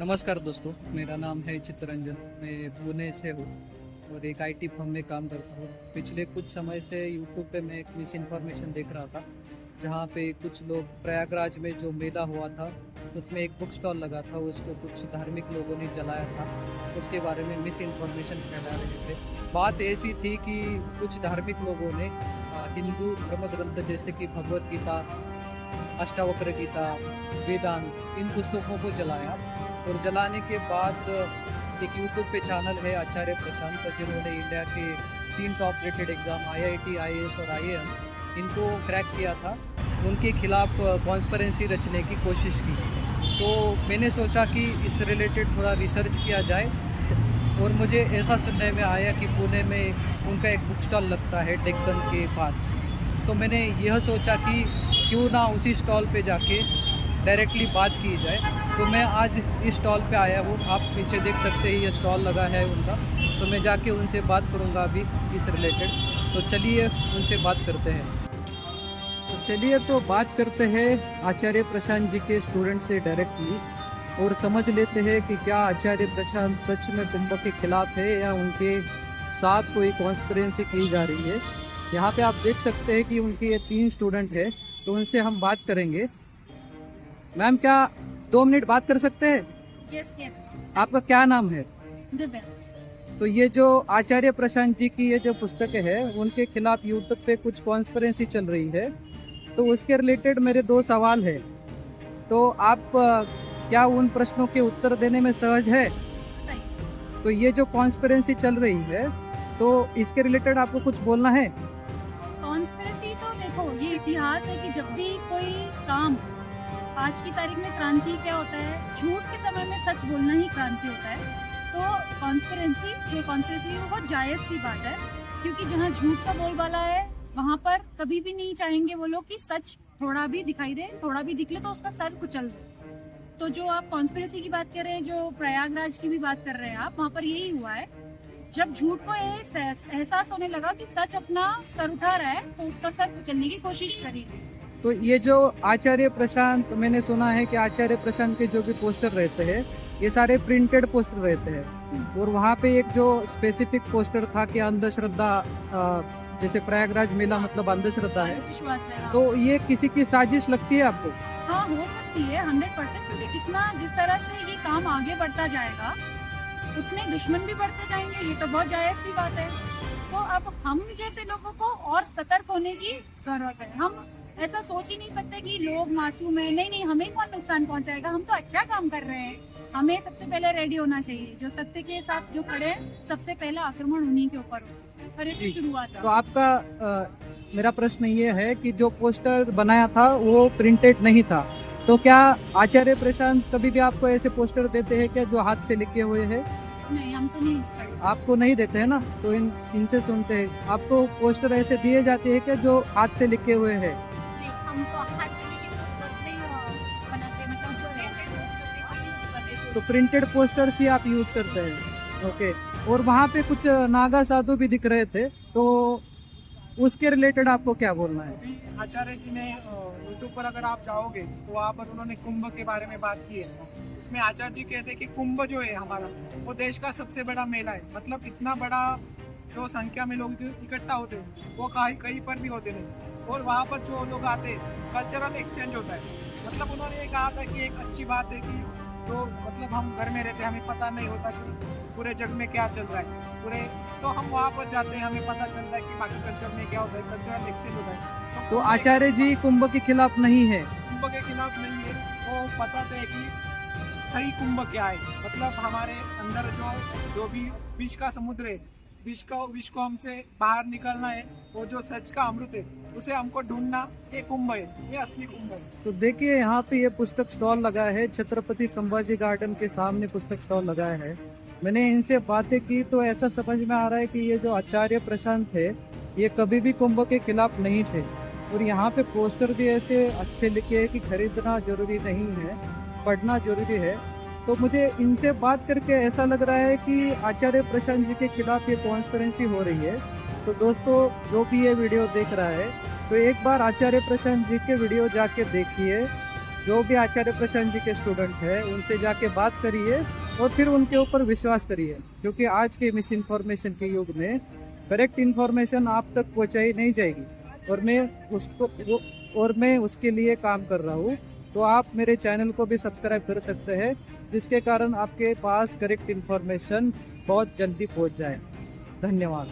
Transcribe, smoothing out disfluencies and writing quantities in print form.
नमस्कार दोस्तों, मेरा नाम है चित्तरंजन। मैं पुणे से हूँ और एक आईटी फर्म में काम करता हूँ। पिछले कुछ समय से यूट्यूब पे मैं एक मिस इन्फॉर्मेशन देख रहा था, जहाँ पे कुछ लोग प्रयागराज में जो मेला हुआ था उसमें एक बुक स्टॉल लगा था, उसको कुछ धार्मिक लोगों ने जलाया था। उसके बारे में मिस इन्फॉर्मेशन फैला रहे थे। बात ऐसी थी कि कुछ धार्मिक लोगों ने हिंदू धर्म ग्रंथ जैसे कि भगवत गीता, अष्टावक्र गीता, वेदांत, इन पुस्तकों को जलाया। और जलाने के बाद एक यूट्यूब पे चैनल है आचार्य प्रशांत, जिन्होंने इंडिया के 3 top rated exam IIT, IAS और IAM इनको क्रैक किया था, उनके खिलाफ कॉन्स्पिरेसी रचने की कोशिश की। तो मैंने सोचा कि इस रिलेटेड थोड़ा रिसर्च किया जाए और मुझे ऐसा सुनने में आया कि पुणे में उनका एक बुक स्टॉल लगता है डेक्कन के पास। तो मैंने यह सोचा कि क्यों ना उसी स्टॉल पे जाके डायरेक्टली बात की जाए। तो मैं आज इस स्टॉल पे आया हूँ, आप पीछे देख सकते हैं ये स्टॉल लगा है उनका। तो मैं जाके उनसे बात करूँगा अभी इस रिलेटेड। तो चलिए उनसे बात करते हैं। तो बात करते हैं आचार्य प्रशांत जी के स्टूडेंट से डायरेक्टली और समझ लेते हैं कि क्या आचार्य प्रशांत सच में कुंभ के खिलाफ है या उनके साथ कोई कॉन्स्पिरेसी की जा रही है। यहाँ पे आप देख सकते हैं कि उनके ये 3 स्टूडेंट हैं, तो उनसे हम बात करेंगे। मैम, क्या 2 मिनट बात कर सकते हैं? यस। आपका क्या नाम है? दिव्या। तो ये जो आचार्य प्रशांत जी की ये जो पुस्तकें है, उनके खिलाफ यूट्यूब पे कुछ कॉन्स्पिरेसी चल रही है, तो उसके रिलेटेड मेरे 2 सवाल है। तो आप क्या उन प्रश्नों के उत्तर देने में सहज है? तो ये जो कॉन्स्पिरेसी चल रही है, तो इसके रिलेटेड आपको कुछ बोलना है? कॉन्स्पिरेसी तो देखो, ये इतिहास है कि जब भी कोई काम, आज की तारीख में क्रांति क्या होता है, झूठ के समय में सच बोलना ही क्रांति होता है। तो कॉन्स्पिरेसी वो बहुत जायज सी बात है, क्योंकि जहाँ झूठ का बोलबाला है वहाँ पर कभी भी नहीं चाहेंगे वो लोग कि सच थोड़ा भी दिखाई दे, थोड़ा भी दिखले तो उसका सर कुचल दे। तो जो आप कॉन्स्पिरेसी की बात कर रहे हैं, जो प्रयागराज की भी बात कर रहे हैं आप, वहाँ पर यही हुआ है। जब झूठ को एहसास होने लगा कि सच अपना सर उठा रहा है, तो उसका सर कुचलने की कोशिश करी। तो ये जो आचार्य प्रशांत, मैंने सुना है कि आचार्य प्रशांत के जो भी पोस्टर रहते हैं ये सारे प्रिंटेड पोस्टर रहते हैं, और वहाँ पे एक जो स्पेसिफिक पोस्टर था कि अंधश्रद्धा, जैसे प्रयागराज मेला मतलब अंधश्रद्धा है, विश्वास है। हाँ। तो ये किसी की साजिश लगती है आपको? हाँ, हो सकती है 100%, क्योंकि जिस तरह से ये काम आगे बढ़ता जाएगा उतने दुश्मन भी बढ़ते जाएंगे। ये तो बहुत जायज सी बात है। तो अब हम जैसे लोगों को और सतर्क होने की जरूरत है। हम ऐसा सोच ही नहीं सकते कि लोग मासूम है। नहीं, हमें कौन नुकसान पहुंचाएगा, हम तो अच्छा काम कर रहे हैं। हमें सबसे पहले रेडी होना चाहिए। जो सत्य के साथ जो खड़े हैं, सबसे पहला आक्रमण उन्हीं के ऊपर हो, और ऐसी शुरुआत है। तो आपका मेरा प्रश्न ये है कि जो पोस्टर बनाया था वो प्रिंटेड नहीं था, तो क्या आचार्य प्रशांत कभी भी आपको ऐसे पोस्टर देते हैं क्या जो हाथ से लिखे हुए हैं? नहीं, हम तो नहीं यूज करते। आपको नहीं देते हैं ना, तो इनसे सुनते हैं। आपको पोस्टर ऐसे दिए जाते हैं क्या जो हाथ से लिखे हुए हैं? नहीं, हम तो हाथ से लेके पोस्टर्स नहीं बनाते, मतलब जो printed posters है, वही use करते हैं। तो प्रिंटेड पोस्टर्स ही आप यूज करते हैं, ओके। और वहाँ पे कुछ नागा साधु भी दिख रहे थे, तो उसके रिलेटेड आपको क्या बोलना है? अभी आचार्य जी ने यूट्यूब पर अगर आप जाओगे तो वहाँ पर उन्होंने कुंभ के बारे में बात की है। इसमें आचार्य जी कहते हैं कि कुंभ जो है हमारा, वो देश का सबसे बड़ा मेला है। मतलब इतना बड़ा जो संख्या में लोग इकट्ठा होते हैं वो कहीं पर भी होते नहीं। और वहाँ पर जो लोग आते हैं, कल्चरल एक्सचेंज होता है। मतलब उन्होंने ये कहा था कि एक अच्छी बात है कि जो मतलब हम घर में रहते हैं, हमें पता नहीं होता कि पूरे जग में क्या चल रहा है पूरे, तो हम वहाँ पर जाते हैं, हमें पता चलता है कि बाकी कल्चर में क्या होता है, कल्चरल एक्सचेंज होता है। तो आचार्य जी कुंभ के खिलाफ नहीं है? कुंभ के खिलाफ नहीं है, वो बताते हैं कि सही कुंभ क्या है। मतलब हमारे अंदर जो भी विष का समुद्र है, विष को हमसे बाहर निकलना है, वो जो सच का अमृत है उसे हमको ढूंढना, ये कुंभ है, ये असली कुंभ है। तो देखिए यहाँ पे ये पुस्तक स्टॉल लगा है, छत्रपति संभाजी गार्डन के सामने पुस्तक स्टॉल लगाया है। मैंने इनसे बातें की तो ऐसा समझ में आ रहा है कि ये जो आचार्य प्रशांत थे ये कभी भी कुंभ के खिलाफ नहीं थे, और यहाँ पे पोस्टर भी ऐसे अच्छे लिखे हैं कि खरीदना जरूरी नहीं है, पढ़ना जरूरी है। तो मुझे इनसे बात करके ऐसा लग रहा है कि आचार्य प्रशांत जी के खिलाफ ये कॉन्स्पिरेसी हो रही है। तो दोस्तों, जो भी ये वीडियो देख रहा है, तो एक बार आचार्य प्रशांत जी के वीडियो जाके देखिए, जो भी आचार्य प्रशांत जी के स्टूडेंट है उनसे जाके बात करिए और फिर उनके ऊपर विश्वास करिए, क्योंकि आज के मिस इन्फॉर्मेशन के युग में करेक्ट इन्फॉर्मेशन आप तक पहुंचाई नहीं जाएगी। और मैं उसके लिए काम कर रहा हूँ। तो आप मेरे चैनल को भी सब्सक्राइब कर सकते हैं, जिसके कारण आपके पास करेक्ट इन्फॉर्मेशन बहुत जल्दी पहुंच जाए। धन्यवाद।